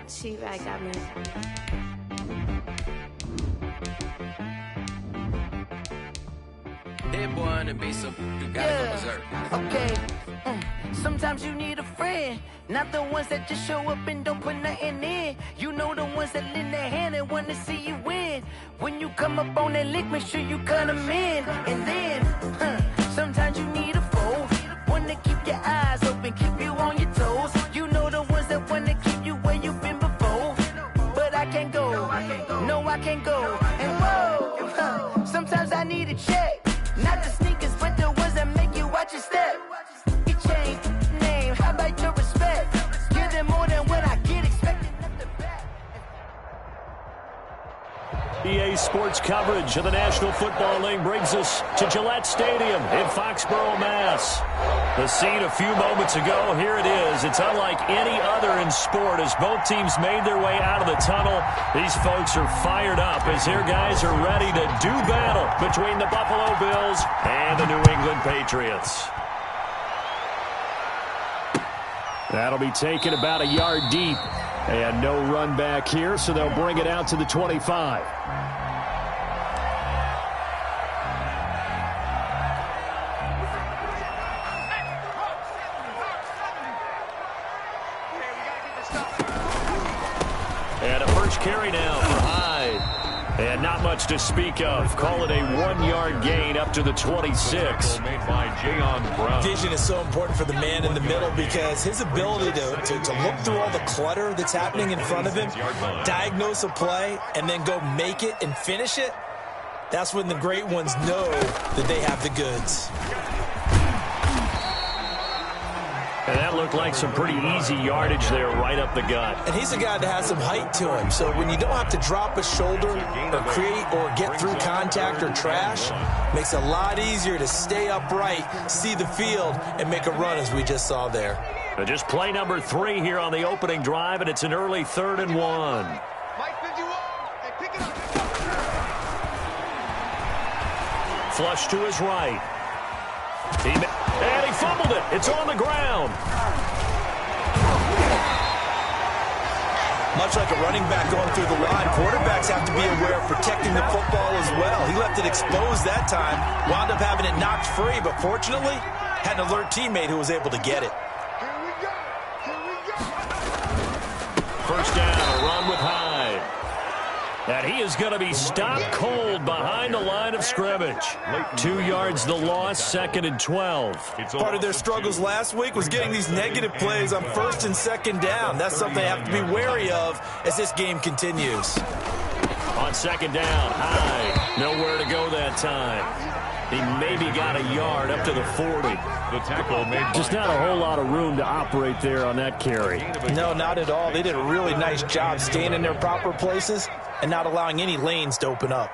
She right got me. That boy on the beat, so you gotta go berserk. Okay. Sometimes you need a friend, not the ones that just show up and don't put nothing in. You know the ones that lend their hand and want to see you win. When you come up on that lick, make sure you cut them in. And then, sometimes you need a foe, one to keep your eyes open, keep you on your toes. You know the ones that want to keep you where you've been before. But I can't go, no I can't go. And whoa, sometimes I need a check, not the sneakers, but the ones that make you watch your step. Change name, how about your respect? Give them more than what I get, expecting nothing back. EA Sports coverage of the National Football League brings us to Gillette Stadium in Foxborough, Mass. The scene a few moments ago, here it is. It's unlike any other in sport as both teams made their way out of the tunnel. These folks are fired up as their guys are ready to do battle between the Buffalo Bills and the New England Patriots. That'll be taken about a yard deep. And no run back here, so they'll bring it out to the 25. And a first carry now for Hyde. And not much to speak of. Call it a 1-yard gain up to the 26. Made by Jayon Brown. Vision is so important for the man in the middle because his ability to look through all the clutter that's happening in front of him, diagnose a play, and then go make it and finish it, that's when the great ones know that they have the goods. And that looked like some pretty easy yardage there right up the gut. And he's a guy that has some height to him. So when you don't have to drop a shoulder or create or get through contact or trash, makes it a lot easier to stay upright, see the field, and make a run as we just saw there. And just play number 3 here on the opening drive, and it's an early 3rd and 1. Flush to his right. And he fumbled it. It's on the ground. Much like a running back going through the line, quarterbacks have to be aware of protecting the football as well. He left it exposed that time, wound up having it knocked free, but fortunately, had an alert teammate who was able to get it. First down, a run with Hyde. And he is going to be stopped cold behind the line of scrimmage. 2 yards the loss, 2nd and 12. Part of their struggles last week was getting these negative plays on 1st and 2nd down. That's something they have to be wary of as this game continues. On 2nd down, Hyde. Nowhere to go that time. He maybe got a yard up to the 40. The tackle made just not a whole lot of room to operate there on that carry. No, not at all. They did a really nice job staying in their proper places and not allowing any lanes to open up.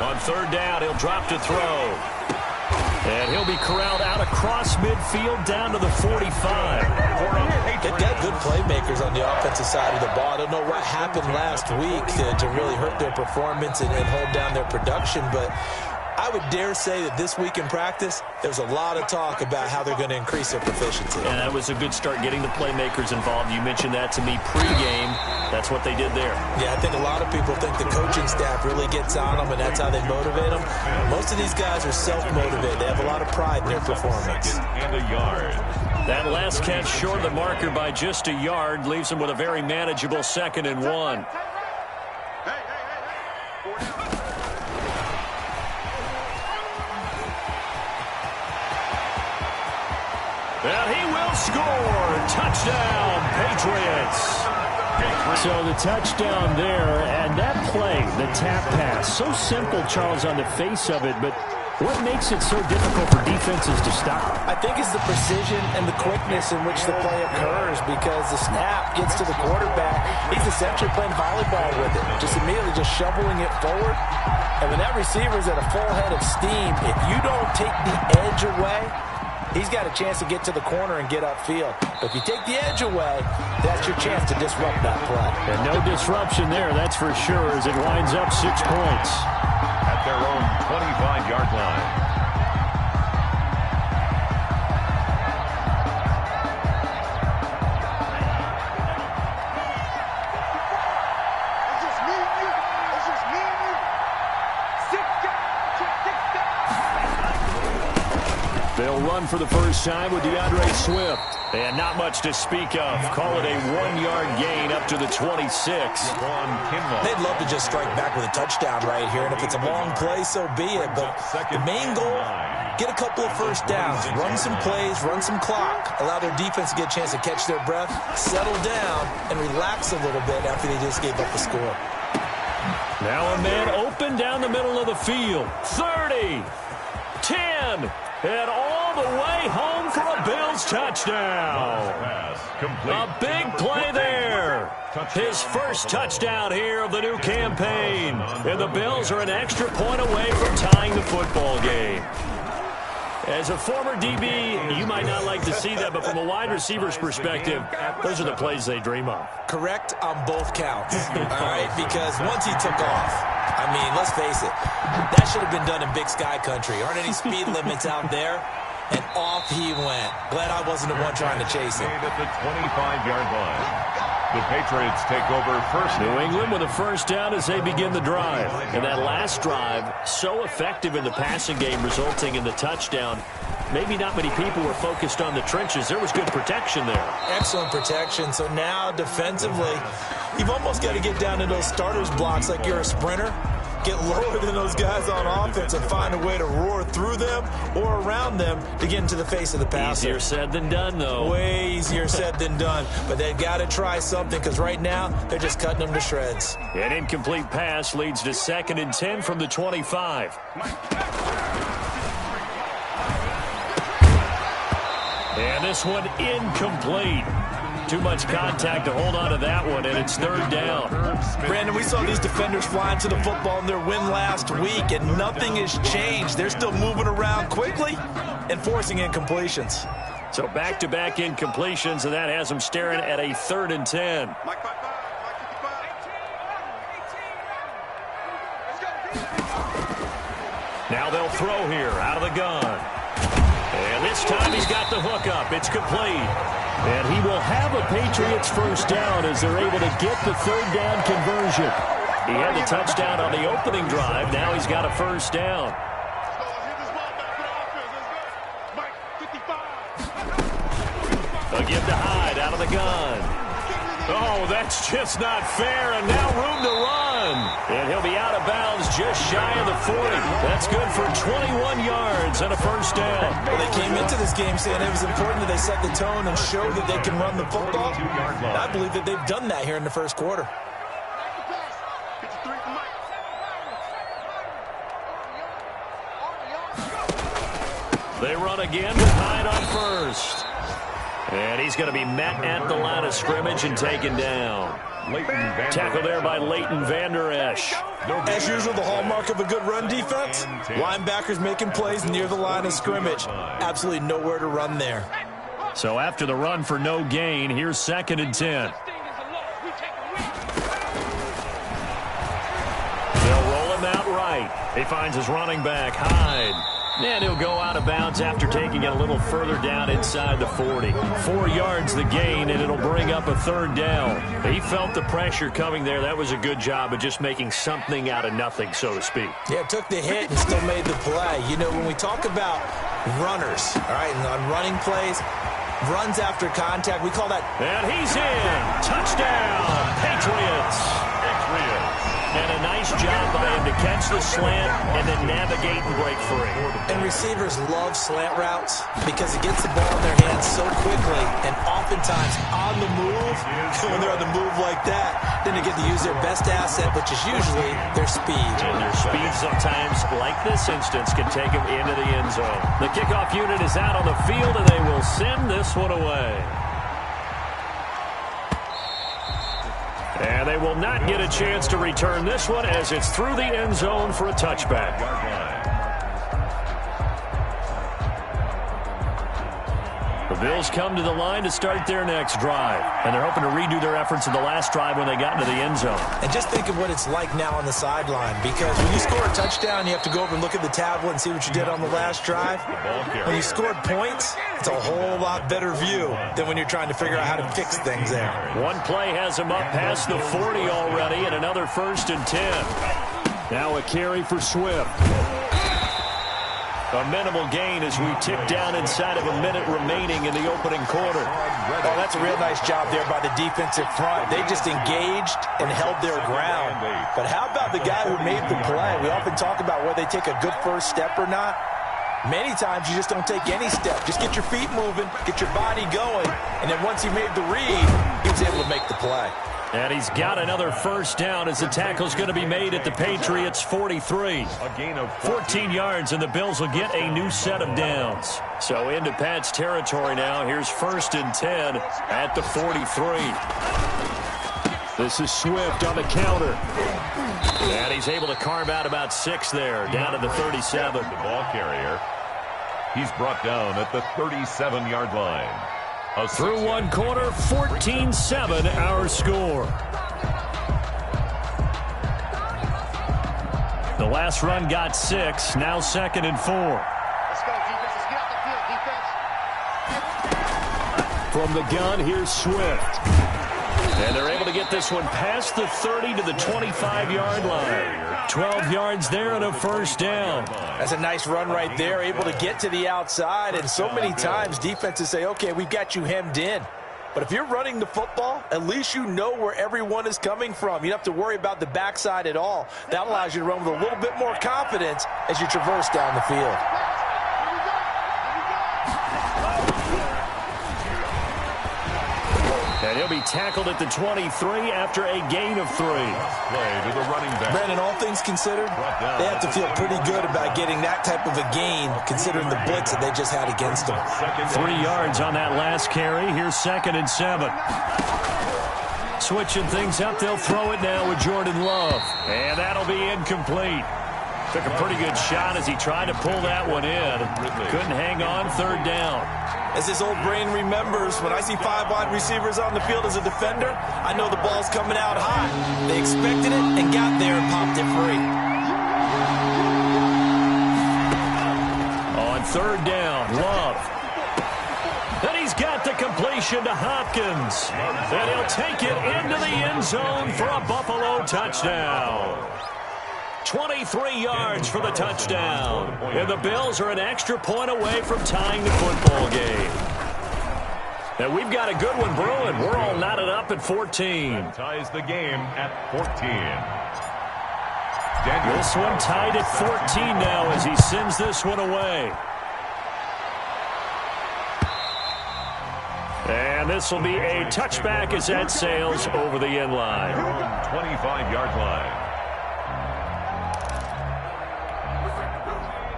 On 3rd down, he'll drop to throw. And he'll be corralled out across midfield down to the 45. They've got good playmakers on the offensive side of the ball. I don't know what happened last week to really hurt their performance and hold down their production, but I would dare say that this week in practice, there's a lot of talk about how they're going to increase their proficiency. And that was a good start getting the playmakers involved. You mentioned that to me pregame. That's what they did there. Yeah, I think a lot of people think the coaching staff really gets on them, and that's how they motivate them. Most of these guys are self-motivated. They have a lot of pride in their performance. And a yard. That last catch short of the marker by just a yard leaves them with a very manageable 2nd and 1. And he will score. Touchdown, Patriots. So the touchdown there, and that play, the tap pass, so simple, Charles, on the face of it, but what makes it so difficult for defenses to stop? I think it's the precision and the quickness in which the play occurs because the snap gets to the quarterback. He's essentially playing volleyball with it, just immediately just shoveling it forward. And when that receiver's at a full head of steam, if you don't take the edge away, he's got a chance to get to the corner and get upfield. But if you take the edge away, that's your chance to disrupt that play. And no disruption there, that's for sure, as it winds up 6 points. At their own 25-yard line. run for the first time with DeAndre Swift. And not much to speak of. Call it a 1-yard gain up to the 26. They'd love to just strike back with a touchdown right here, and if it's a long play, so be it. But the main goal, get a couple of first downs, run some plays, run some clock, allow their defense to get a chance to catch their breath, settle down, and relax a little bit after they just gave up the score. Now a man open down the middle of the field. 30, 10, and all the way home for a Bills touchdown. A big play there. His first touchdown here of the new campaign. And the Bills are an extra point away from tying the football game. As a former DB, you might not like to see that, but from a wide receiver's perspective, those are the plays they dream of. Correct on both counts, all right? Because once he took off, I mean, let's face it, that should have been done in Big Sky country. Aren't any speed limits out there? And off he went. Glad I wasn't the one trying to chase him. At the 25-yard line. The Patriots take over first. New England with a first down as they begin the drive. And that last drive, so effective in the passing game, resulting in the touchdown. Maybe not many people were focused on the trenches. There was good protection there. Excellent protection. So now defensively, you've almost got to get down to those starters blocks like you're a sprinter. Get lower than those guys on offense and find a way to roar through them or around them to get into the face of the passer. Easier said than done, though. Way easier said than done. But they've got to try something because right now they're just cutting them to shreds. An incomplete pass leads to 2nd and 10 from the 25. And this one incomplete. Too much contact to hold on to that one, and it's 3rd down. Brandon, we saw these defenders flying to the football in their win last week, and nothing has changed. They're still moving around quickly and forcing incompletions. So back-to-back incompletions, and that has them staring at a 3rd and 10. Now they'll throw here out of the gun. And this time he's got the hook up. It's complete. And he will have a Patriots first down as they're able to get the 3rd down conversion. He had the touchdown on the opening drive. Now he's got a first down. They'll give to Hyde out of the gun. Oh, that's just not fair, and now room to run. And he'll be out of bounds just shy of the 40. That's good for 21 yards and a first down. Well, they came into this game saying it was important that they set the tone and show that they can run the football. And I believe that they've done that here in the first quarter. They run again with Hyde on first. And he's going to be met at the line of scrimmage and taken down. Tackle there by Leighton Vander Esch. As usual, the hallmark of a good run defense, linebackers making plays near the line of scrimmage. Absolutely nowhere to run there. So after the run for no gain, here's 2nd and 10. They'll roll him out right. He finds his running back, Hyde. And he'll go out of bounds after taking it a little further down inside the 40. 4 yards the gain, and it'll bring up a 3rd down. He felt the pressure coming there. That was a good job of just making something out of nothing, so to speak. Yeah, took the hit and still made the play. You know, when we talk about runners, all right, and on running plays, runs after contact, we call that. And he's in. Touchdown, Patriots. And a nice job by him to catch the slant and then navigate and break free. And receivers love slant routes because it gets the ball in their hands so quickly and oftentimes on the move. When they're on the move like that, then they get to use their best asset, which is usually their speed. And their speed sometimes, like this instance, can take them into the end zone. The kickoff unit is out on the field, and they will send this one away. And they will not get a chance to return this one as it's through the end zone for a touchback. The Bills come to the line to start their next drive. And they're hoping to redo their efforts in the last drive when they got into the end zone. And just think of what it's like now on the sideline. Because when you score a touchdown, you have to go over and look at the tablet and see what you did on the last drive. When you scored points, it's a whole lot better view than when you're trying to figure out how to fix things there. One play has him up past the 40 already, and another 1st and 10. Now a carry for Swift. A minimal gain as we tick down inside of a minute remaining in the opening quarter. Oh, that's a real nice job there by the defensive front. They just engaged and held their ground. But how about the guy who made the play? We often talk about whether they take a good first step or not. Many times you just don't take any step. Just get your feet moving, get your body going, and then once he made the read, he was able to make the play. And he's got another first down as the tackle's going to be made at the Patriots' 43. A gain of 14 yards, and the Bills will get a new set of downs. So into Pat's territory now. Here's 1st and 10 at the 43. This is Swift on the counter. And he's able to carve out about 6 there, down to the 37. The ball carrier. He's brought down at the 37-yard line. Through one quarter, 14-7 our score. The last run got 6, now 2nd and 4. Let's go, defense. Let's get out the field, defense. From the gun, here's Swift. And they're able to get this one past the 30 to the 25-yard line. 12 yards there and a first down. That's a nice run right there, able to get to the outside. And so many times defenses say, okay, we've got you hemmed in. But if you're running the football, at least you know where everyone is coming from. You don't have to worry about the backside at all. That allows you to run with a little bit more confidence as you traverse down the field. And he'll be tackled at the 23 after a gain of 3. Play to the running back. Brandon, all things considered, they have to feel pretty good about getting that type of a gain considering the blitz that they just had against them. 3 yards on that last carry. Here's 2nd and 7. Switching things up, they'll throw it now with Jordan Love. And that'll be incomplete. Took a pretty good shot as he tried to pull that one in. Couldn't hang on, 3rd down. As his old brain remembers, when I see 5 wide receivers on the field as a defender, I know the ball's coming out hot. They expected it and got there and popped it free. On 3rd down, Love. And he's got the completion to Hopkins. And he'll take it into the end zone for a Buffalo touchdown. 23 yards for the touchdown. And the Bills are an extra point away from tying the football game. And we've got a good one brewing. We're all knotted up at 14. Ties the game at 14. This one tied at 14 now as he sends this one away. And this will be a touchback as that sails over the end line. 25-yard line.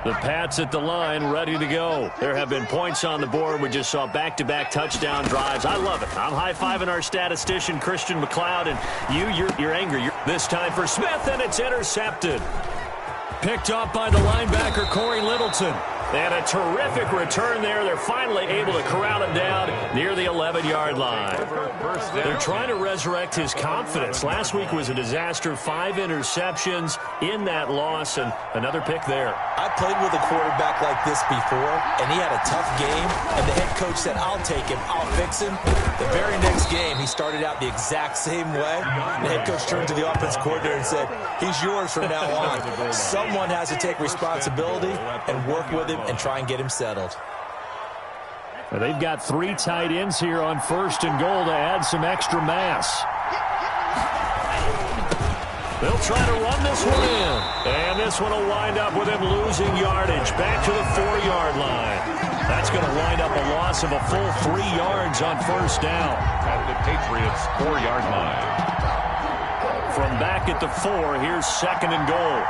The Pats at the line, ready to go. There have been points on the board. We just saw back-to-back touchdown drives. I love it. I'm high-fiving our statistician, Christian McLeod, and you're angry. This time for Smith, and it's intercepted. Picked up by the linebacker, Corey Littleton. And a terrific return there. They're finally able to corral him down near the 11-yard line. They're trying to resurrect his confidence. Last week was a disaster. 5 interceptions in that loss, and another pick there. I played with a quarterback like this before, and he had a tough game, and the head coach said, I'll take him, I'll fix him. The very next game, he started out the exact same way. The head coach turned to the offense coordinator and said, he's yours from now on. Someone has to take responsibility and work with him and try and get him settled. Well, they've got 3 tight ends here on 1st and goal to add some extra mass. They'll try to run this one in. And this one will wind up with him losing yardage back to the 4-yard line. That's going to wind up a loss of a full 3 yards on 1st down. At the Patriots' 4-yard line. From back at the 4, here's 2nd and goal.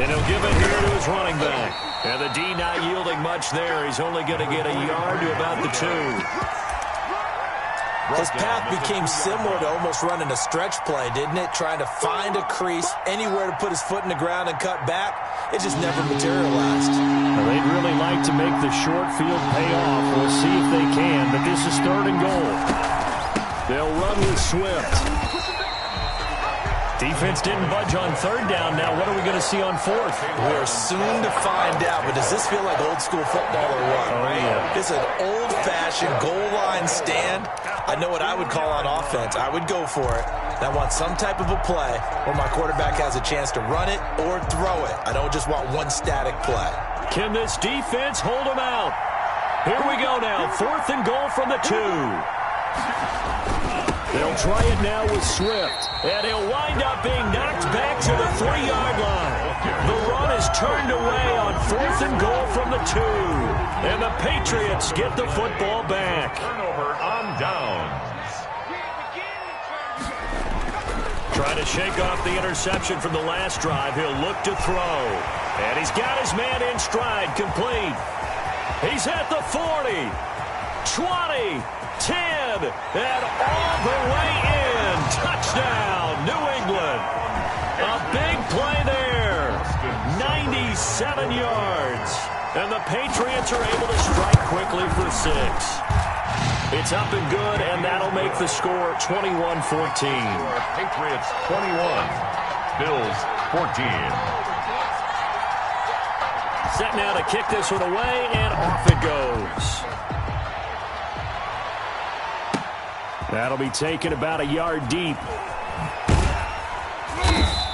And he'll give it here to his running back. And the D not yielding much there. He's only going to get a yard to about the 2. His path became similar to almost running a stretch play, didn't it? Trying to find a crease, anywhere to put his foot in the ground and cut back. It just never materialized. Well, they'd really like to make the short field pay off. We'll see if they can, but this is 3rd and goal. They'll run with Swift. Defense didn't budge on 3rd down. Now what are we going to see on 4th? We're soon to find out, but does this feel like old school football or what? Oh, yeah. It's an old-fashioned goal line stand. I know what I would call on offense. I would go for it. And I want some type of a play where my quarterback has a chance to run it or throw it. I don't just want one static play. Can this defense hold them out? Here we go now. 4th and goal from the 2. They'll try it now with Swift. And he'll wind up being knocked back to the 3-yard line. The run is turned away on 4th and goal from the 2. And the Patriots get the football back. Turnover on downs. Trying to shake off the interception from the last drive. He'll look to throw. And he's got his man in stride, complete. He's at the 40, 20, 10, and all the way in. Touchdown, New England. A big play there. 97 yards. And the Patriots are able to strike quickly for 6. It's up and good, and that'll make the score 21-14. Patriots 21, Bills 14. Set now to kick this one away, and off it goes. That'll be taken about a yard deep.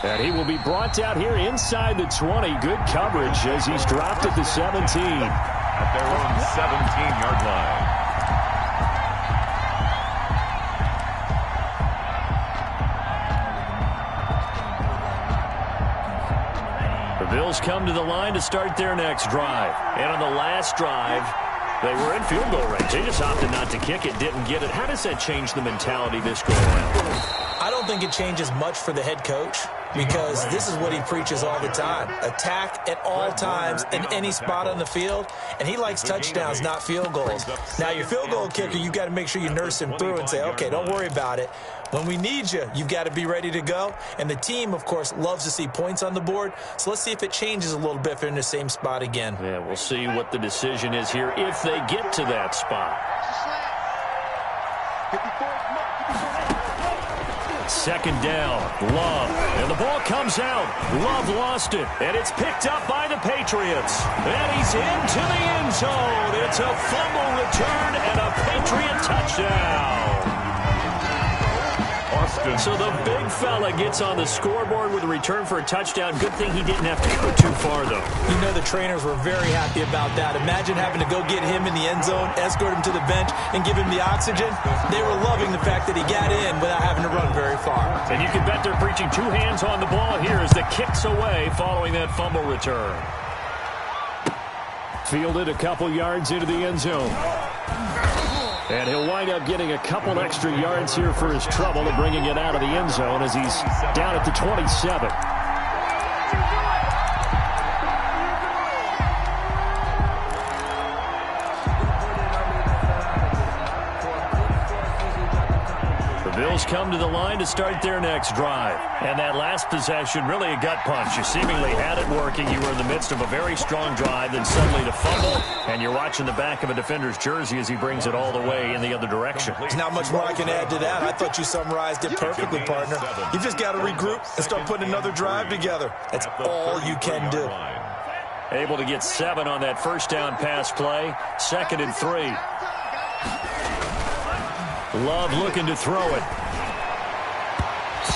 And he will be brought out here inside the 20. Good coverage as he's dropped at the 17. At their own 17-yard line. The Bills come to the line to start their next drive. And on the last drive, they were in field goal range. They just opted not to kick it, didn't get it. How does that change the mentality this go around? I don't think it changes much for the head coach because this is what he preaches all the time. Attack at all times in any spot on the field, and he likes touchdowns, not field goals. Now, your field goal kicker, you've got to make sure you nurse him through and say, okay, don't worry about it. When we need you, you've got to be ready to go. And the team, of course, loves to see points on the board. So let's see if it changes a little bit if they're in the same spot again. Yeah, we'll see what the decision is here if they get to that spot. Second down, Love, and the ball comes out. Love lost it, and it's picked up by the Patriots. And he's into the end zone. It's a fumble return and a Patriot touchdown. So the big fella gets on the scoreboard with a return for a touchdown. Good thing he didn't have to go too far, though. You know the trainers were very happy about that. Imagine having to go get him in the end zone, escort him to the bench, and give him the oxygen. They were loving the fact that he got in without having to run very far. And you can bet they're preaching 2 hands on the ball here as the kick's away following that fumble return. Fielded a couple yards into the end zone. And he'll wind up getting a couple extra yards here for his trouble and bringing it out of the end zone as he's down at the 27. Bills come to the line to start their next drive. And that last possession, really a gut punch. You seemingly had it working. You were in the midst of a very strong drive, then suddenly to fumble, and you're watching the back of a defender's jersey as he brings it all the way in the other direction. There's not much more I can add to that. I thought you summarized it perfectly, partner. You've just got to regroup and start putting another drive together. That's all you can do. Able to get 7 on that first down pass play. 2nd and 3. Love looking to throw it.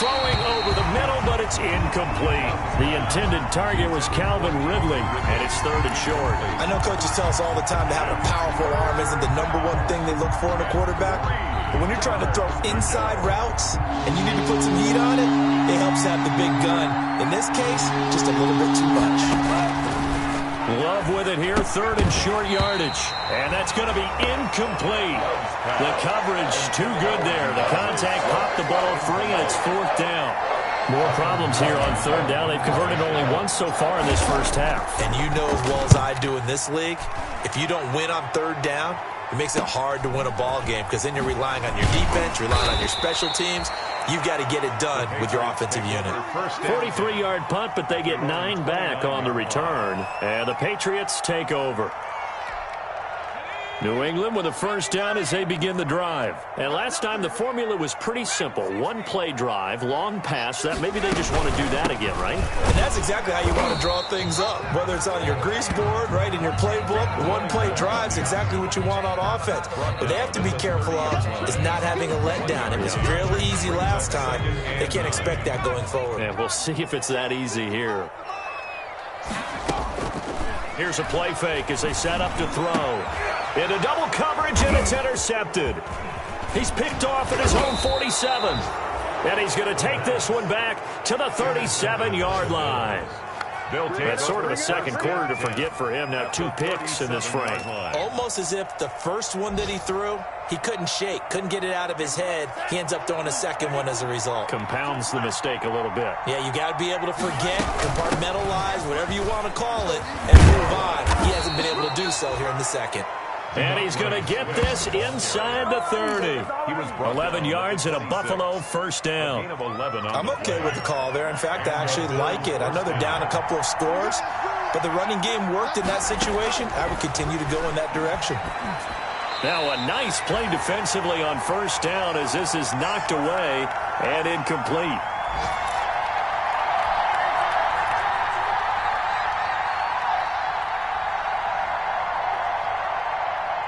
Throwing over the middle, but it's incomplete. The intended target was Calvin Ridley, and it's 3rd and short. I know coaches tell us all the time that having a powerful arm isn't the #1 thing they look for in a quarterback. But when you're trying to throw inside routes and you need to put some heat on it, it helps have the big gun. In this case, just a little bit too much. Love with it here, 3rd and short yardage. And that's going to be incomplete. The coverage too good there. The contact popped the ball free, and it's 4th down. More problems here on 3rd down. They've converted only once so far in this first half. And you know as well as I do in this league, if you don't win on 3rd down, it makes it hard to win a ball game because then you're relying on your defense, relying on your special teams. You've got to get it done with your offensive unit. 43-yard punt, but they get 9 back on the return. And the Patriots take over. New England with a first down as they begin the drive. And last time the formula was pretty simple. One-play drive, long pass. That maybe they just want to do that again, right? And that's exactly how you want to draw things up. Whether it's on your grease board, right, in your playbook, one-play drive's exactly what you want on offense. What they have to be careful of is not having a letdown. It was fairly easy last time. They can't expect that going forward. And we'll see if it's that easy here. Here's a play fake as they set up to throw. Into double coverage, and it's intercepted. He's picked off at his own 47. And he's going to take this one back to the 37-yard line. That's sort of a second quarter to forget for him. Now 2 picks in this frame. Almost as if the first one that he threw, he couldn't shake, couldn't get it out of his head. He ends up throwing a second one as a result. Compounds the mistake a little bit. Yeah, you got to be able to forget, compartmentalize, whatever you want to call it, and move on. He hasn't been able to do so here in the second. And he's going to get this inside the 30. 11 yards and a Buffalo first down. I'm okay with the call there. In fact, I actually like it. I know they're down a couple of scores, but the running game worked in that situation. I would continue to go in that direction. Now a nice play defensively on first down as this is knocked away and incomplete.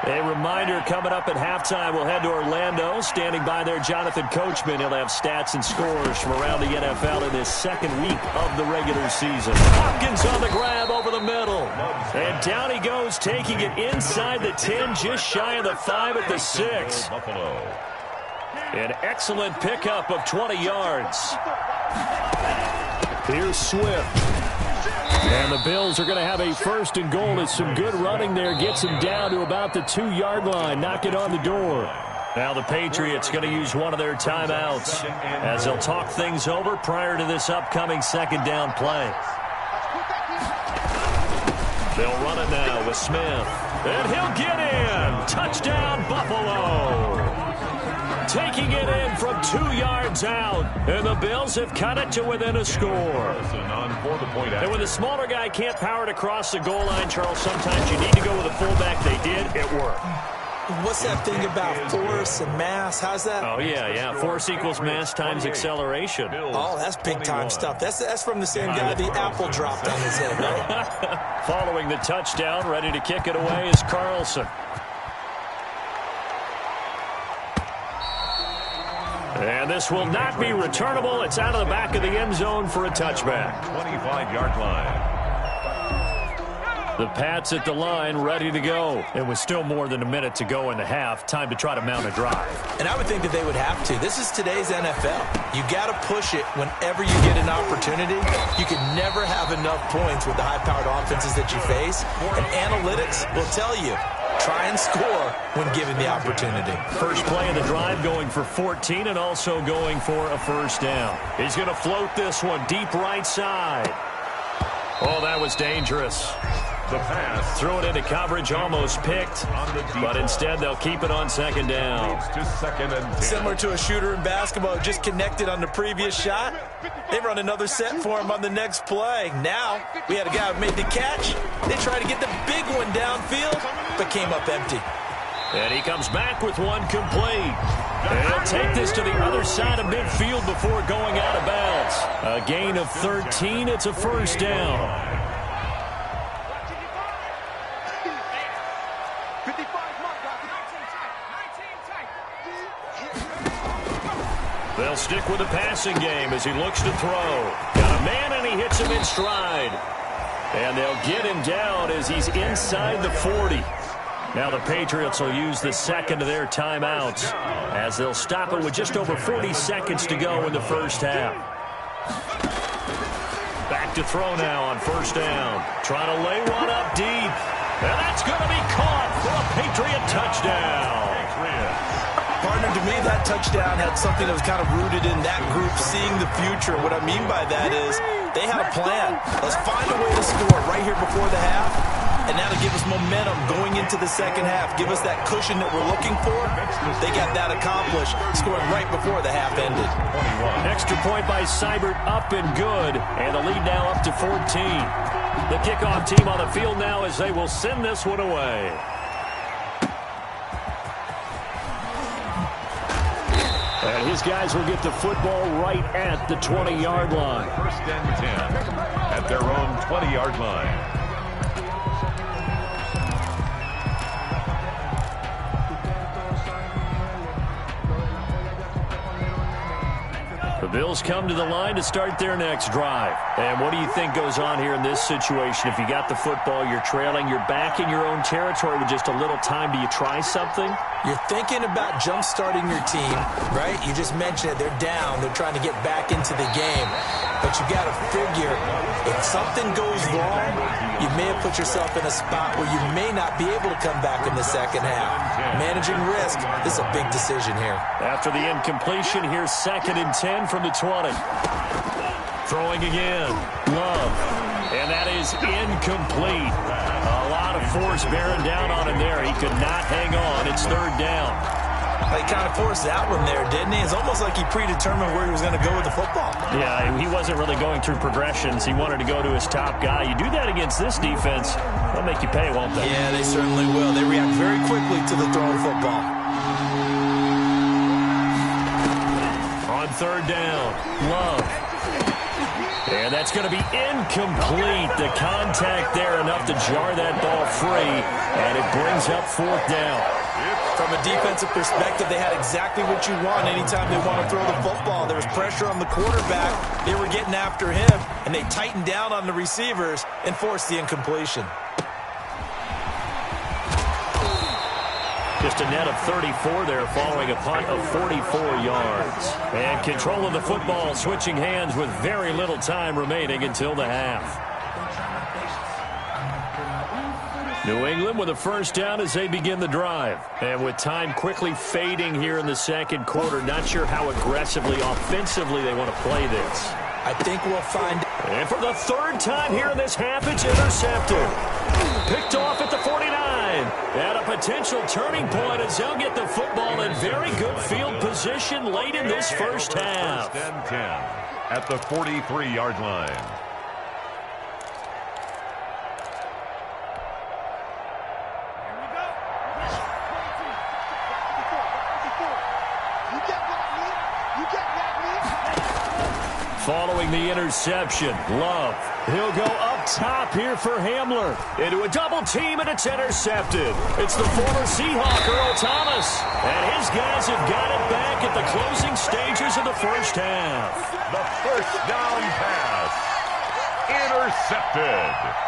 A reminder coming up at halftime, we'll head to Orlando. Standing by there, Jonathan Coachman. He'll have stats and scores from around the NFL in his second week of the regular season. Hopkins on the grab over the middle. And down he goes, taking it inside the 10, just shy of the 5 at the 6. An excellent pickup of 20 yards. Here's Swift. And the Bills are going to have a first and goal as some good running there gets them down to about the 2-yard line. Knock it on the door. Now the Patriots going to use one of their timeouts as they'll talk things over prior to this upcoming second down play. They'll run it now with Smith. And he'll get in. Touchdown, Buffalo. Taking it in from 2 yards out. And the Bills have cut it to within a score. And when the smaller guy can't power it across the goal line, Charles, sometimes you need to go with a fullback. They did. It worked. What's that thing about force and mass? How's that? Oh, yeah. Force equals mass times acceleration. Oh, that's big-time stuff. That's from the same guy the apple dropped on his head, right? Following the touchdown, ready to kick it away is Carlson. And this will not be returnable. It's out of the back of the end zone for a touchback. 25-yard line. The Pats at the line, ready to go. And with still more than a minute to go in the half, time to try to mount a drive. And I would think that they would have to. This is today's NFL. You got to push it whenever you get an opportunity. You can never have enough points with the high-powered offenses that you face. And analytics will tell you, try and score when given the opportunity. First play of the drive going for 14 and also going for a first down. He's going to float this one deep right side. Oh, that was dangerous. The pass. Threw it into coverage, almost picked, but instead they'll keep it on second down. Similar to a shooter in basketball who just connected on the previous shot. They run another set for him on the next play. Now, we had a guy who made the catch. They tried to get the big one downfield, but came up empty. And he comes back with one complete. And he'll take this to the other side of midfield before going out of bounds. A gain of 13. It's a first down. They'll stick with the passing game as he looks to throw. Got a man and he hits him in stride. And they'll get him down as he's inside the 40. Now the Patriots will use the second of their timeouts as they'll stop it with just over 40 seconds to go in the first half. Back to throw now on first down. Trying to lay one up deep. And that's going to be caught for a Patriot touchdown. Partner, to me, that touchdown had something that was kind of rooted in that group seeing the future. What I mean by that is they had a plan. Let's find a way to score right here before the half, and that'll give us momentum going into the second half. Give us that cushion that we're looking for. They got that accomplished, scoring right before the half ended. Extra point by Seibert, up and good, and the lead now up to 14. The kickoff team on the field now as they will send this one away. And his guys will get the football right at the 20-yard line. First and 10 at their own 20-yard line. The Bills come to the line to start their next drive. And what do you think goes on here in this situation? If you got the football, you're trailing, you're back in your own territory with just a little time. Do you try something? You're thinking about jump-starting your team, right? You just mentioned it. They're down. They're trying to get back into the game. But you got to figure, if something goes wrong, you may have put yourself in a spot where you may not be able to come back in the second half. Managing risk, this is a big decision here. After the incompletion, here's 2nd and 10 from the 20. Throwing again. Love. And that is incomplete. A lot of force bearing down on him there. He could not hang on. It's 3rd down. He kind of forced that one there, didn't he? It's almost like he predetermined where he was going to go with the football. Yeah, he wasn't really going through progressions. He wanted to go to his top guy. You do that against this defense, they'll make you pay, won't they? Yeah, they certainly will. They react very quickly to the thrown football. On 3rd down, Love. And that's going to be incomplete. The contact there enough to jar that ball free, and it brings up 4th down. From a defensive perspective, they had exactly what you want anytime they want to throw the football. There was pressure on the quarterback. They were getting after him, and they tightened down on the receivers and forced the incompletion. Just a net of 34 there following a punt of 44 yards. And control of the football switching hands with very little time remaining until the half. New England with a 1st down as they begin the drive. And with time quickly fading here in the 2nd quarter, not sure how aggressively, offensively they want to play this. I think we'll find... And for the 3rd time here in this half, it's intercepted. Picked off at the 49. And a potential turning point as they'll get the football in very good field position late in this first half. 1st and 10 at the 43-yard line. Following the interception, Love. He'll go up top here for Hamler. Into a double team, and it's intercepted. It's the former Seahawk, Earl Thomas. And his guys have got it back at the closing stages of the first half. The 1st down pass. Intercepted.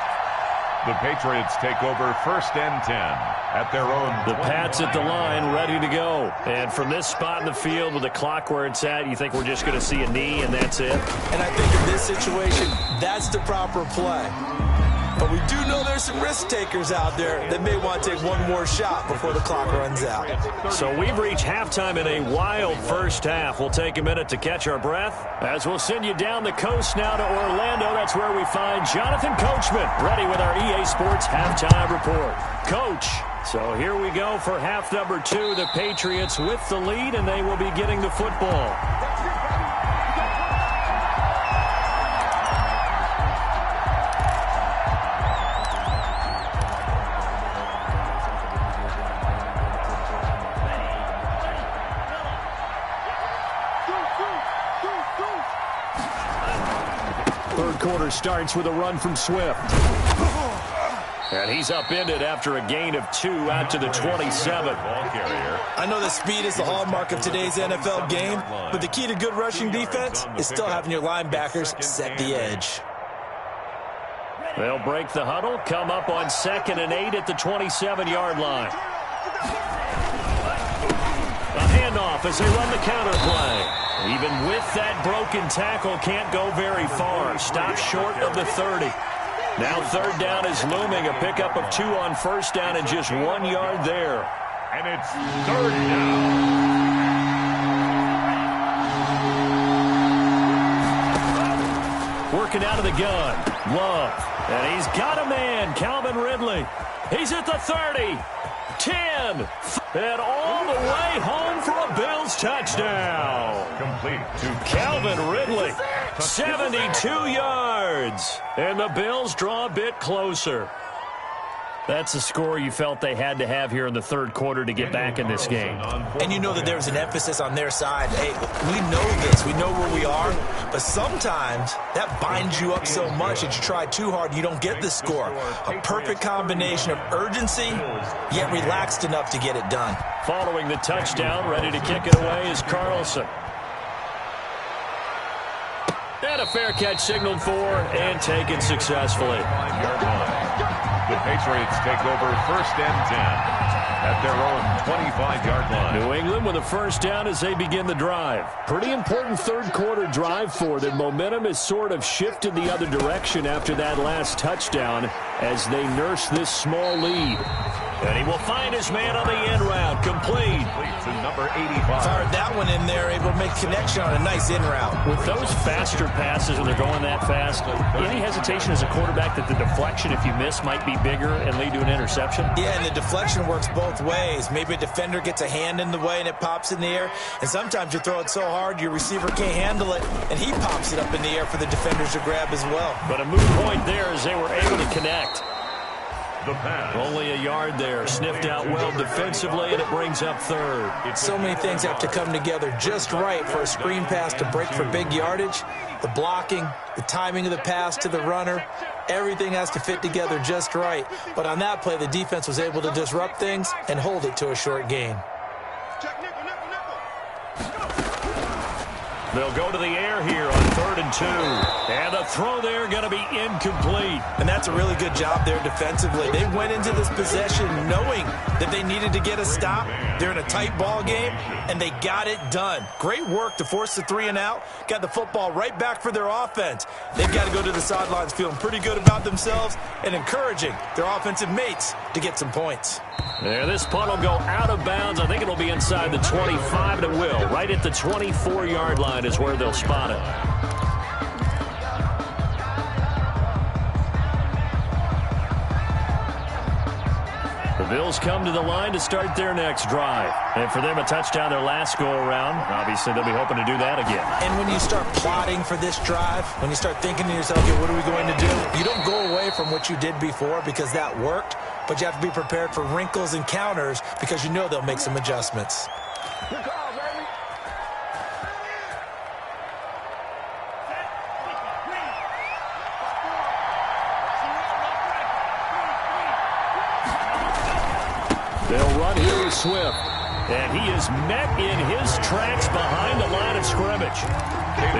The Patriots take over 1st and 10 at their own. The Pats at the line, ready to go. And from this spot in the field with the clock where it's at, you think we're just going to see a knee and that's it? And I think in this situation, that's the proper play. But we do know there's some risk takers out there that may want to take one more shot before the clock runs out. So we've reached halftime in a wild first half. We'll take a minute to catch our breath as we'll send you down the coast now to Orlando. That's where we find Jonathan Coachman, ready with our EA Sports halftime report. Coach, so here we go for half number 2. The Patriots with the lead, and they will be getting the football. Third quarter starts with a run from Swift. And he's upended after a gain of 2 out to the 27. I know that speed is the hallmark of today's NFL game, but the key to good rushing defense is still having your linebackers set the edge. They'll break the huddle, come up on 2nd and 8 at the 27-yard line. A handoff as they run the counter play. Even with that broken tackle, can't go very far. Stops short of the 30. Now 3rd down is looming. A pickup of 2 on 1st down and just 1 yard there. And it's 3rd down. Working out of the gun. Love. And he's got a man, Calvin Ridley. He's at the 30. 10. And all the way home for a Bills touchdown. Complete to Calvin Ridley. 72 yards. And the Bills draw a bit closer. That's a score you felt they had to have here in the third quarter to get back in this game. And you know that there was an emphasis on their side. Hey, we know this. We know where we are. But sometimes that binds you up so much that you try too hard, you don't get the score. A perfect combination of urgency, yet relaxed enough to get it done. Following the touchdown, ready to kick it away is Carlson. And a fair catch signaled for and taken successfully. The Patriots take over 1st and 10 at their own 25-yard line. New England with a first down as they begin the drive. Pretty important third quarter drive for them. Momentum has sort of shifted the other direction after that last touchdown as they nurse this small lead. And he will find his man on the end route. Complete. To number 85. Fired that one in there, able to make connection on a nice in route. With those faster passes and they're going that fast, any hesitation as a quarterback that the deflection, if you miss, might be bigger and lead to an interception? Yeah, and the deflection works both ways. Maybe a defender gets a hand in the way and it pops in the air. And sometimes you throw it so hard your receiver can't handle it, and he pops it up in the air for the defenders to grab as well. But a moot point there as they were able to connect. The pass. Only a yard there. Sniffed out well defensively, and it brings up third. So many things have to come together just right for a screen pass to break for big yardage. The blocking, the timing of the pass to the runner, everything has to fit together just right. But on that play, the defense was able to disrupt things and hold it to a short gain. They'll go to the air here on 3rd and 2. And the throw there going to be incomplete. And that's a really good job there defensively. They went into this possession knowing that they needed to get a stop. They're in a tight ball game, and they got it done. Great work to force the 3 and out. Got the football right back for their offense. They've got to go to the sidelines feeling pretty good about themselves and encouraging their offensive mates to get some points. Yeah, this punt will go out of bounds. I think it'll be inside the 25, and it will. Right at the 24-yard line is where they'll spot it. The Bills come to the line to start their next drive. And for them, a touchdown their last go-around. Obviously, they'll be hoping to do that again. And when you start plotting for this drive, when you start thinking to yourself, okay, what are we going to do? You don't go away from what you did before because that worked, but you have to be prepared for wrinkles and counters because you know they'll make some adjustments. They'll run here with Swift. And he is met in his tracks behind the line of scrimmage.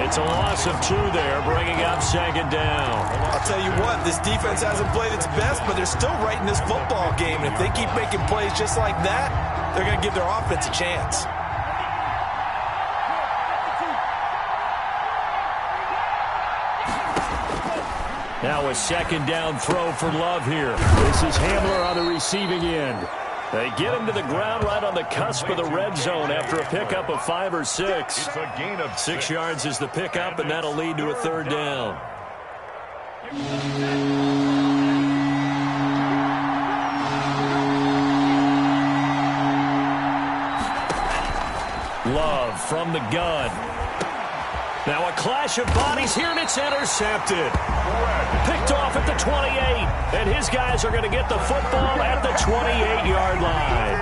It's a loss of 2 there, bringing up 2nd down. I'll tell you what, this defense hasn't played its best, but they're still right in this football game. And if they keep making plays just like that, they're going to give their offense a chance. Now a 2nd down throw for Love here. This is Hamler on the receiving end. They get him to the ground right on the cusp of the red zone after a pickup of 5 or 6. It's a gain of 6 yards is the pickup, and that'll lead to a 3rd down. Love from the gun. Now a clash of bodies here, and it's intercepted. Picked off at the 28, and his guys are going to get the football at the 28-yard line.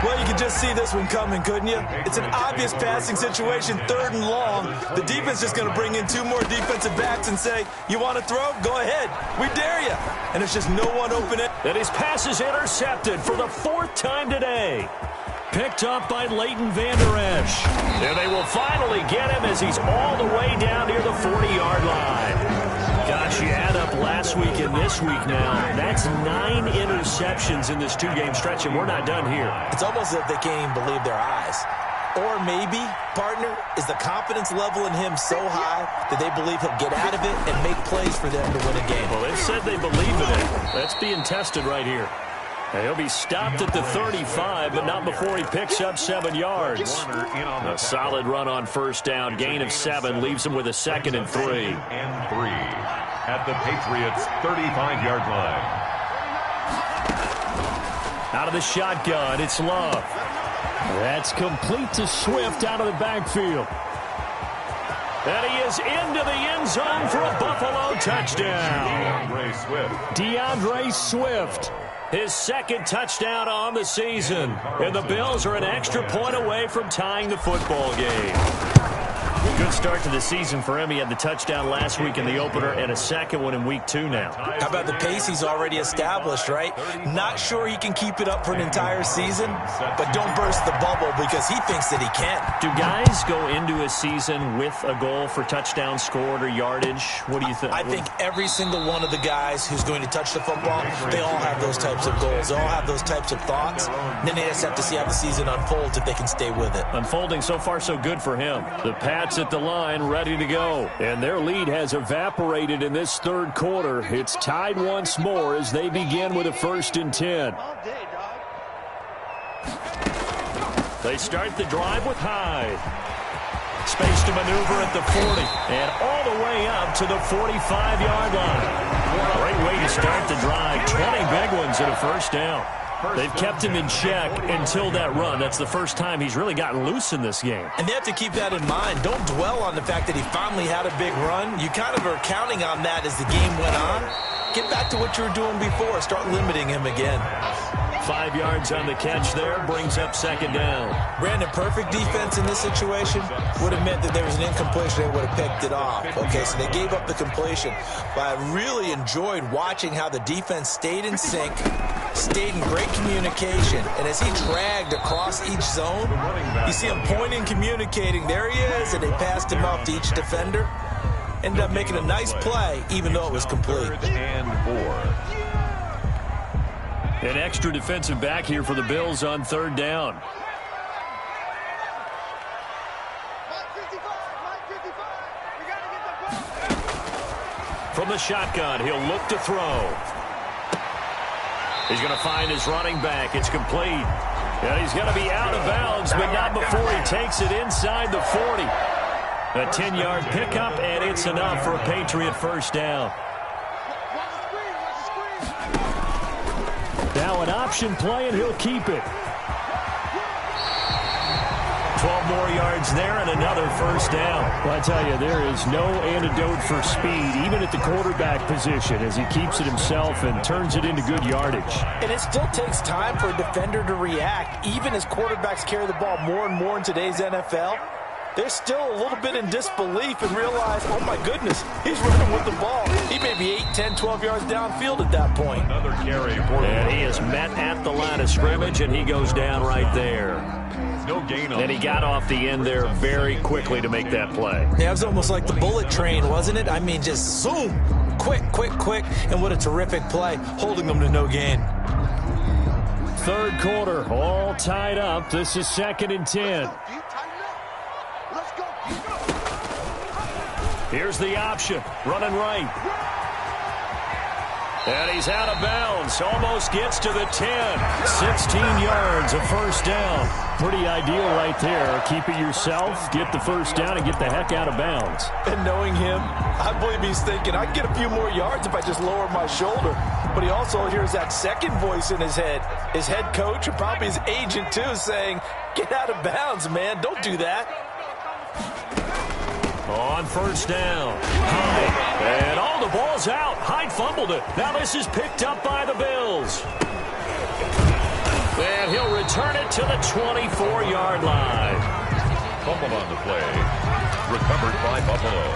Well, you can just see this one coming, couldn't you? It's an obvious passing situation, 3rd and long. The defense is going to bring in 2 more defensive backs and say, you want to throw? Go ahead. We dare you. And there's just no one open it. And his pass is intercepted for the 4th time today. Picked up by Leighton Vander Esch. And they will finally get him as he's all the way down near the 40-yard line. Gosh, you add up last week and this week now. That's 9 interceptions in this 2-game stretch, and we're not done here. It's almost as if they can't even believe their eyes. Or maybe, partner, is the confidence level in him so high that they believe he'll get out of it and make plays for them to win a game. Well, they've said they believe in it. That's being tested right here. And he'll be stopped at the 35, but not before he picks up 7 yards. A solid run on 1st down. Gain of 7 leaves him with a 2nd and 3. and 3 at the Patriots' 35-yard line. Out of the shotgun, it's Love. That's complete to Swift out of the backfield. And he is into the end zone for a Buffalo touchdown. DeAndre Swift, his second touchdown on the season. And the Bills are an extra point away from tying the football game. Good start to the season for him. He had the touchdown last week in the opener and a second one in week 2 now. How about the pace he's already established, right? Not sure he can keep it up for an entire season, but don't burst the bubble because he thinks that he can. Do guys go into a season with a goal for touchdown scored or yardage? What do you think? I think every single one of the guys who's going to touch the football, they all have those types of goals. They all have those types of thoughts. Then they just have to see how the season unfolds if they can stay with it. Unfolding so far so good for him. The Pats at the line ready to go. And their lead has evaporated in this third quarter. It's tied once more as they begin with a 1st and 10. They start the drive with Hyde. Space to maneuver at the 40 and all the way up to the 45-yard line. Great way to start the drive. 20 big ones and a 1st down. They've kept him in check until that run. That's the first time he's really gotten loose in this game. And they have to keep that in mind. Don't dwell on the fact that he finally had a big run. You kind of are counting on that as the game went on. Get back to what you were doing before. Start limiting him again. 5 yards on the catch there, brings up 2nd down. Brandon, perfect defense in this situation would have meant that there was an incompletion. They would have picked it off. Okay, so they gave up the completion. But I really enjoyed watching how the defense stayed in sync, stayed in great communication. And as he dragged across each zone, you see him pointing, communicating. There he is, and they passed him off to each defender. Ended up making a nice play, even though it was complete. 3rd and 4. An extra defensive back here for the Bills on 3rd down. From the shotgun, he'll look to throw. He's going to find his running back. It's complete. And he's going to be out of bounds, but not before he takes it inside the 40. A 10-yard pickup, and it's enough for a Patriot 1st down. Now an option play, and he'll keep it. 12 more yards there and another 1st down. Well, I tell you, there is no antidote for speed, even at the quarterback position, as he keeps it himself and turns it into good yardage. And it still takes time for a defender to react, even as quarterbacks carry the ball more and more in today's NFL. They're still a little bit in disbelief and realize, oh my goodness, he's running with the ball. He may be 8, 10, 12 yards downfield at that point. Another carry for and he is met at the line of scrimmage, and he goes down right there. No gain on. And he got off the end there very quickly to make that play. Yeah, it was almost like the bullet train, wasn't it? I mean, just zoom, quick, quick, quick, and what a terrific play, holding them to no gain. 3rd quarter, all tied up. This is 2nd and 10. Here's the option, running right. And he's out of bounds, almost gets to the 10. 16 yards, a 1st down. Pretty ideal right there. Keep it yourself, get the 1st down, and get the heck out of bounds. And knowing him, I believe he's thinking, I can get a few more yards if I just lower my shoulder. But he also hears that second voice in his head. His head coach, and probably his agent too, saying, get out of bounds, man, don't do that. On 1st down, Hyde, and all the ball's out. Hyde fumbled it. Now this is picked up by the Bills. And he'll return it to the 24-yard line. Fumble on the play. Recovered by Buffalo.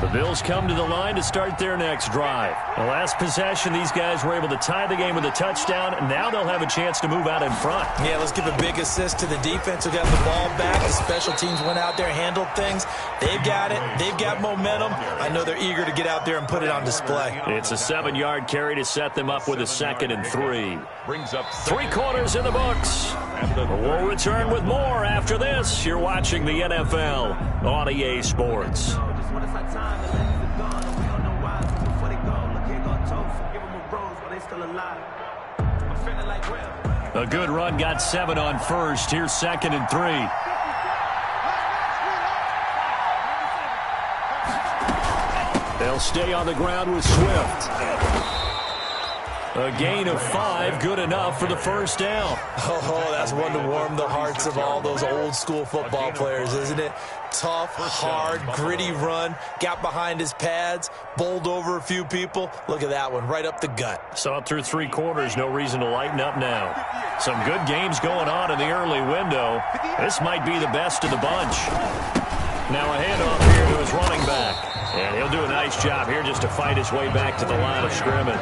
The Bills come to the line to start their next drive. The last possession, these guys were able to tie the game with a touchdown, and now they'll have a chance to move out in front. Yeah, let's give a big assist to the defense who got the ball back. The special teams went out there, handled things. They've got it. They've got momentum. I know they're eager to get out there and put it on display. It's a 7-yard carry to set them up with a 2nd and 3. Brings up 3 quarters in the books. We'll return with more after this. You're watching the NFL on EA Sports. A good run, got 7 on 1st. Here's 2nd and 3. They'll stay on the ground with Swift. A gain of 5, good enough for the first down. Oh, that's one to warm the hearts of all those old school football players, isn't it? Tough, hard, gritty run, got behind his pads, bowled over a few people. Look at that one, right up the gut. Saw it through 3 quarters, no reason to lighten up now. Some good games going on in the early window. This might be the best of the bunch. Now a handoff here to his running back. And he'll do a nice job here just to fight his way back to the line of scrimmage.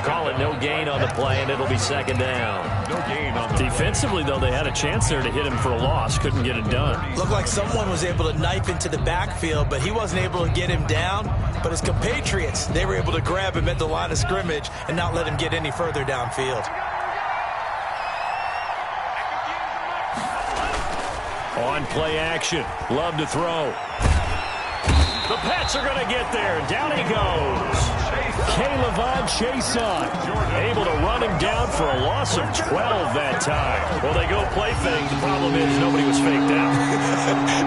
Call it no gain on the play, and it'll be second down. No gain on the Defensively, though, they had a chance there to hit him for a loss. Couldn't get it done. Looked like someone was able to knife into the backfield, but he wasn't able to get him down. But his compatriots, they were able to grab him at the line of scrimmage and not let him get any further downfield. On play action. Love to throw. The Pats are going to get there. Down he goes. K'Lavon Chason able to run him down for a loss of 12 that time. Well, they go play fake. The problem is nobody was faked out.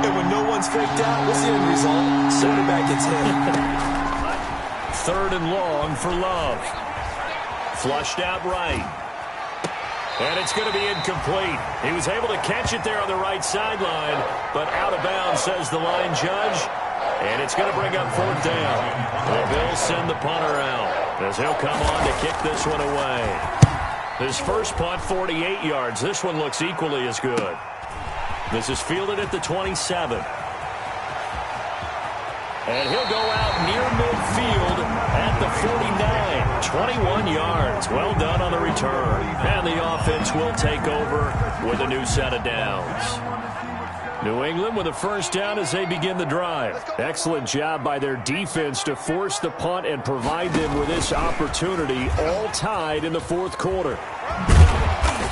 And when no one's faked out, what's the end result? Quarterback gets hit. 3rd and long for Love. Flushed out right. And it's going to be incomplete. He was able to catch it there on the right sideline, but out of bounds, says the line judge. And it's going to bring up 4th down. The Bills send the punter out as he'll come on to kick this one away. His first punt, 48 yards. This one looks equally as good. This is fielded at the 27. And he'll go out near midfield at the 49. 21 yards. Well done on the return. And the offense will take over with a new set of downs. New England with a first down as they begin the drive. Excellent job by their defense to force the punt and provide them with this opportunity, all tied in the 4th quarter.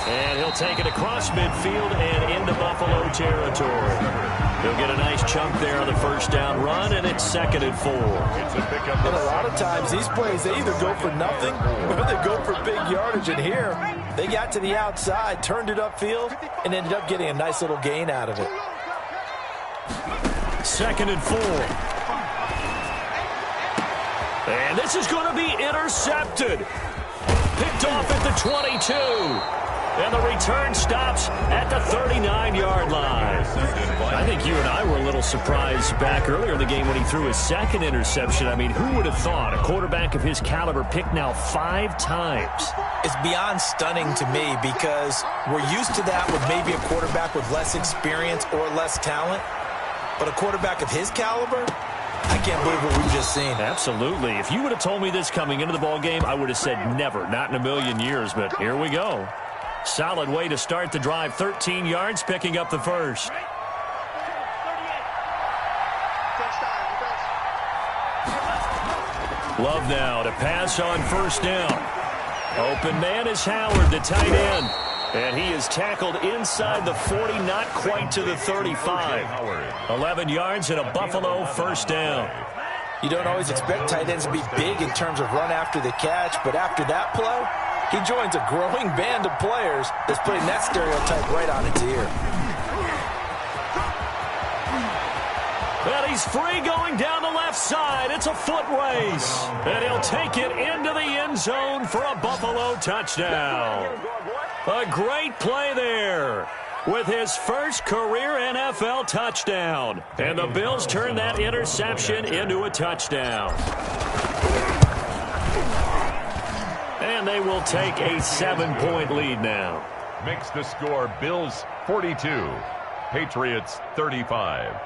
And he'll take it across midfield and into Buffalo territory. He'll get a nice chunk there on the first down run, and it's 2nd and 4. And a lot of times these plays, they either go for nothing or they go for big yardage. And here, they got to the outside, turned it upfield, and ended up getting a nice little gain out of it. 2nd and 4. And this is going to be intercepted. Picked off at the 22. And the return stops at the 39-yard line. I think you and I were a little surprised back earlier in the game when he threw his 2nd interception. I mean, who would have thought a quarterback of his caliber picked now 5 times? It's beyond stunning to me because we're used to that with maybe a quarterback with less experience or less talent. But a quarterback of his caliber, I can't believe what we've just seen. Absolutely. If you would have told me this coming into the ball game, I would have said never, not in a million years. But here we go. Solid way to start the drive. 13 yards, picking up the first. Love now to pass on first down. Open man is Howard, the tight end. And he is tackled inside the 40, not quite to the 35. 11 yards and a Buffalo first down. You don't always expect tight ends to be big in terms of run after the catch, but after that play, he joins a growing band of players that's putting that stereotype right on its ear. And he's free going down the left side. It's a foot race. And he'll take it into the end zone for a Buffalo touchdown. A great play there with his first career NFL touchdown. And the Bills turn that interception into a touchdown. And they will take a 7-point lead now. Makes the score Bills 42, Patriots 35.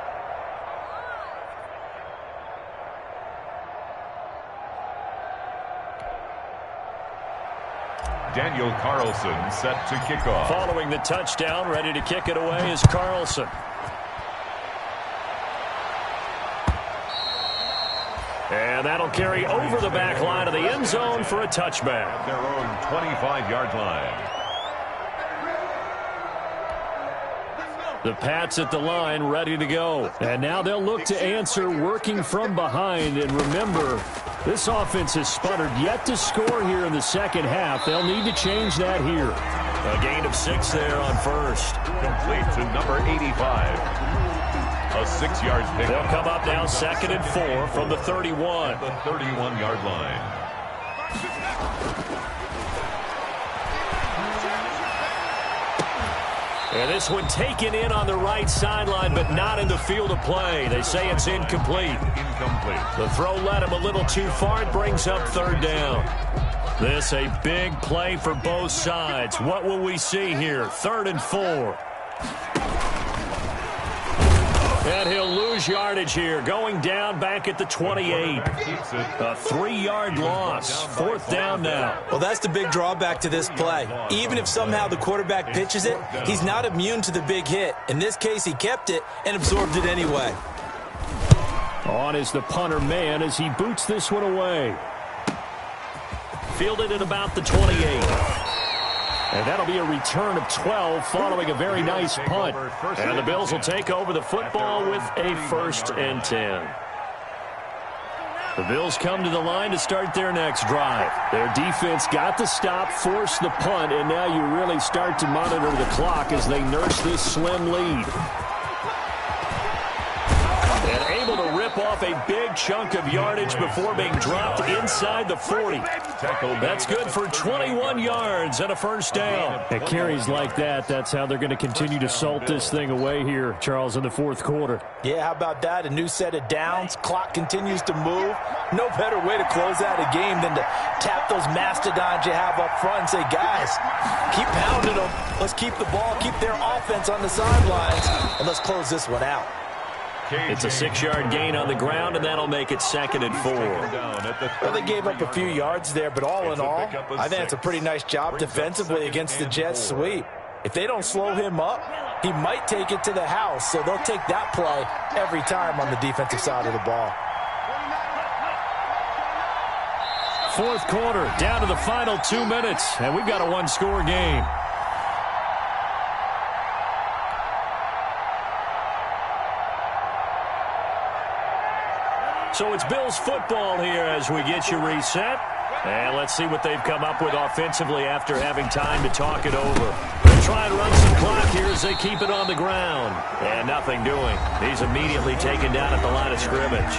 Daniel Carlson set to kick off. Following the touchdown, ready to kick it away is Carlson. And that'll carry over the back line of the end zone for a touchback. Their own 25-yard line. The Pats at the line ready to go. And now they'll look to answer working from behind. And remember, this offense has sputtered yet to score here in the second half. They'll need to change that here. A gain of 6 there on first. Complete to number 85. A 6-yard pick. They'll come up now 2nd and 4 from the 31. The 31-yard line. And this one taken in on the right sideline, but not in the field of play. They say it's incomplete. The throw led him a little too far. It brings up third down. This a big play for both sides. What will we see here? 3rd and 4. And he'll lose yardage here, going down back at the 28. A 3-yard loss. 4th down now. Well, that's the big drawback to this play. Even if somehow the quarterback pitches it, he's not immune to the big hit. In this case, he kept it and absorbed it anyway. On is the punter man as he boots this one away. Fielded at about the 28. And that'll be a return of 12 following a very nice punt. And the Bills will take over the football with a 1st and 10. The Bills come to the line to start their next drive. Their defense got the stop, forced the punt, and now you really start to monitor the clock as they nurse this slim lead. And able to rip off a big chunk of yardage before being dropped inside the 40. That's good for 21 yards and a 1st down. At carries like that, that's how they're going to continue to salt this thing away here, Charles, in the 4th quarter. Yeah, how about that? A new set of downs. Clock continues to move. No better way to close out a game than to tap those mastodons you have up front and say, guys, keep pounding them. Let's keep the ball, keep their offense on the sidelines, and let's close this one out. It's a 6-yard gain on the ground, and that'll make it 2nd and 4. Well, they gave up a few yards there, but all in all, I think it's a pretty nice job defensively against the Jets sweep. If they don't slow him up, he might take it to the house, so they'll take that play every time on the defensive side of the ball. 4th quarter, down to the final 2 minutes, and we've got a 1-score game. So it's Bills football here as we get you reset. And let's see what they've come up with offensively after having time to talk it over. They'll try and run some clock here as they keep it on the ground. And nothing doing. He's immediately taken down at the line of scrimmage.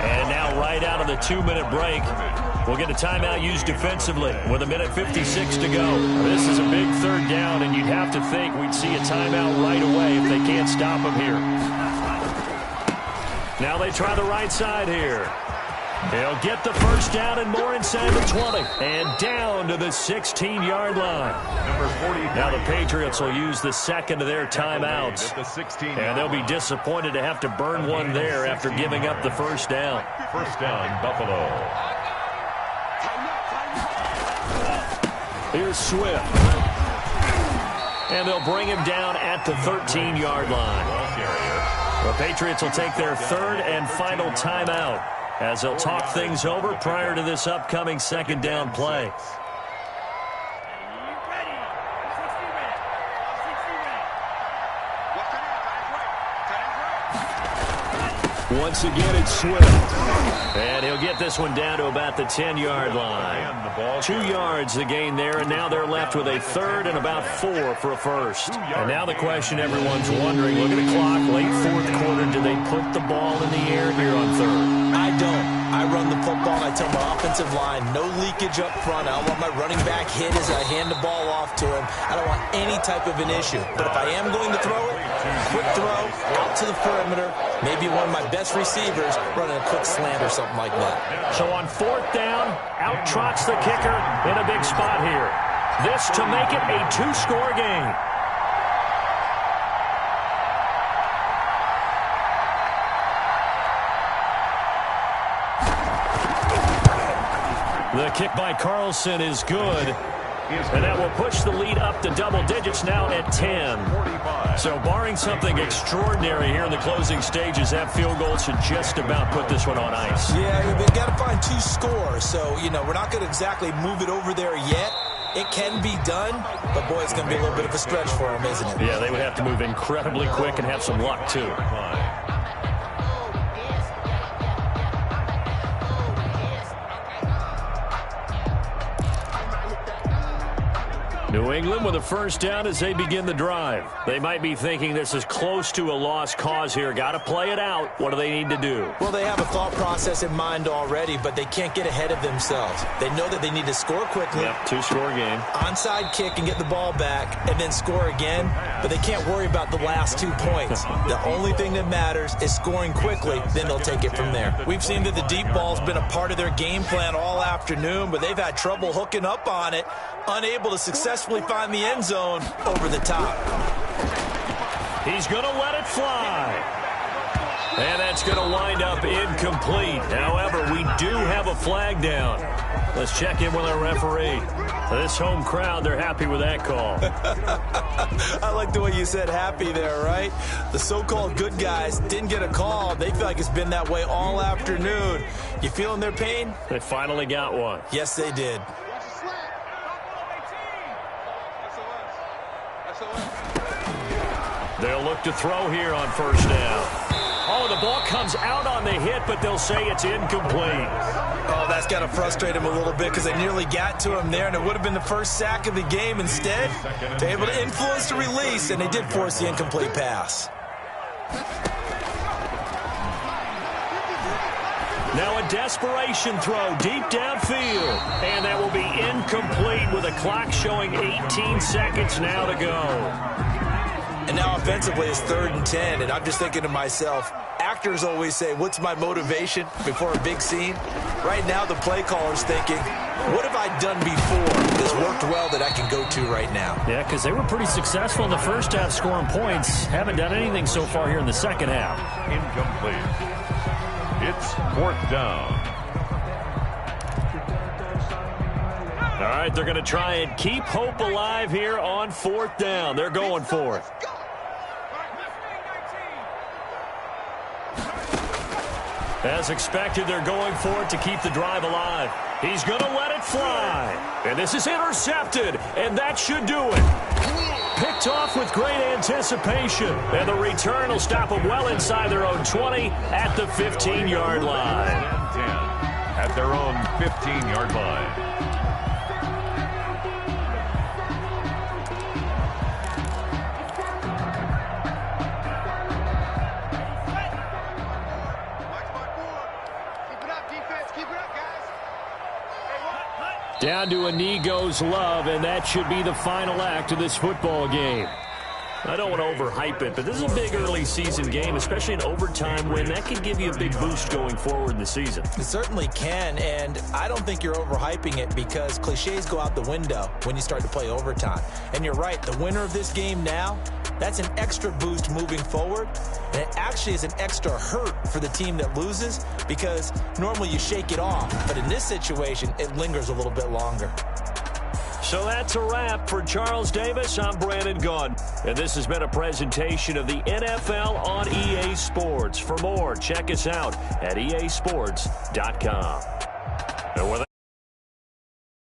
And now right out of the 2-minute break, we'll get a timeout used defensively with 1:56 to go. This is a big 3rd down, and you'd have to think we'd see a timeout right away if they can't stop him here. Now they try the right side here. He'll get the 1st down and more inside the 20. And down to the 16-yard line. Now the Patriots will use the 2nd of their timeouts. And they'll be disappointed to have to burn one there after giving up the 1st down. 1st down, Buffalo. Here's Swift. And they'll bring him down at the 13-yard line. The Patriots will take their 3rd and final timeout as they'll talk things over prior to this upcoming 2nd down play. Once again, it's Swift. And he'll get this one down to about the 10-yard line. 2 yards the gain there, and now they're left with a 3rd and about 4 for a 1st. And now the question everyone's wondering, look at the clock, late 4th quarter, do they put the ball in the air here on 3rd? I don't. I run the football, and I tell my offensive line, no leakage up front. I don't want my running back hit as I hand the ball off to him. I don't want any type of an issue. But if I am going to throw it, quick throw, out to the perimeter, maybe one of my best receivers running a quick slant or something like that. So on 4th down, out trots the kicker in a big spot here. This to make it a 2-score game. The kick by Carlson is good. And that will push the lead up to double digits now at 10. So barring something extraordinary here in the closing stages, that field goal should just about put this one on ice. Yeah, we've got to find 2 scores. So, we're not going to exactly move it over there yet. It can be done, but boy, it's going to be a little bit of a stretch for them, isn't it? Yeah, they would have to move incredibly quick and have some luck, too. New England with a first down as they begin the drive. They might be thinking this is close to a lost cause here. Got to play it out. What do they need to do? Well, they have a thought process in mind already, but they can't get ahead of themselves. They know that they need to score quickly. Yep, two-score game. Onside kick and get the ball back and then score again, but they can't worry about the last 2 points. The only thing that matters is scoring quickly, then they'll take it from there. We've seen that the deep ball's been a part of their game plan all afternoon, but they've had trouble hooking up on it, unable to successfully find the end zone over the top. He's going to let it fly. And that's going to wind up incomplete. However, we do have a flag down. Let's check in with our referee. This home crowd, they're happy with that call. I like the way you said happy there, right? The so-called good guys didn't get a call. They feel like it's been that way all afternoon. You feeling their pain? They finally got one. Yes, they did. They'll look to throw here on first down. Oh, the ball comes out on the hit, but they'll say it's incomplete. Oh, that's got to frustrate him a little bit because they nearly got to him there, and it would have been the first sack of the game. Instead, they're able to influence the release, and they did force the incomplete pass. Now a desperation throw deep downfield, and that will be incomplete with a clock showing 18 seconds now to go. And now offensively it's 3rd and 10, and I'm just thinking to myself, actors always say, what's my motivation before a big scene? Right now the play caller's thinking, what have I done before that's worked well that I can go to right now? Yeah, because they were pretty successful in the first half scoring points. Haven't done anything so far here in the second half. Incomplete. It's 4th down. All right, they're going to try and keep hope alive here on 4th down. They're going for it. As expected, they're going for it to keep the drive alive. He's going to let it fly. And this is intercepted, and that should do it. Picked off with great anticipation. And the return will stop them well inside their own 20 at the 15-yard line. 10 at their own 15-yard line. Down to a knee goes Love, and that should be the final act of this football game. I don't want to overhype it, but this is a big early season game, especially an overtime win. That could give you a big boost going forward in the season. It certainly can, and I don't think you're overhyping it because cliches go out the window when you start to play overtime. And you're right, the winner of this game now, that's an extra boost moving forward, and it actually is an extra hurt for the team that loses because normally you shake it off, but in this situation, it lingers a little bit longer. So that's a wrap for Charles Davis. I'm Brandon Gaudin, and this has been a presentation of the NFL on EA Sports. For more, check us out at easports.com.